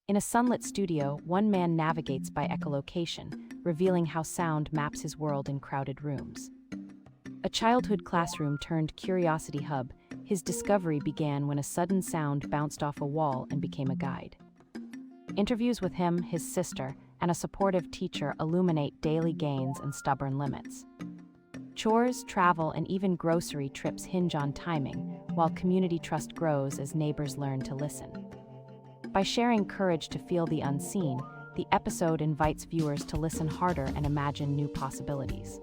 In a sunlit studio, one man navigates by echolocation, revealing how sound maps his world in crowded rooms. A childhood classroom turned curiosity hub, his discovery began when a sudden sound bounced off a wall and became a guide. Interviews with him, his sister, and a supportive teacher illuminate daily gains and stubborn limits. Chores, travel, and even grocery trips hinge on timing, while community trust grows as neighbors learn to listen. By sharing courage to feel the unseen, the episode invites viewers to listen harder and imagine new possibilities.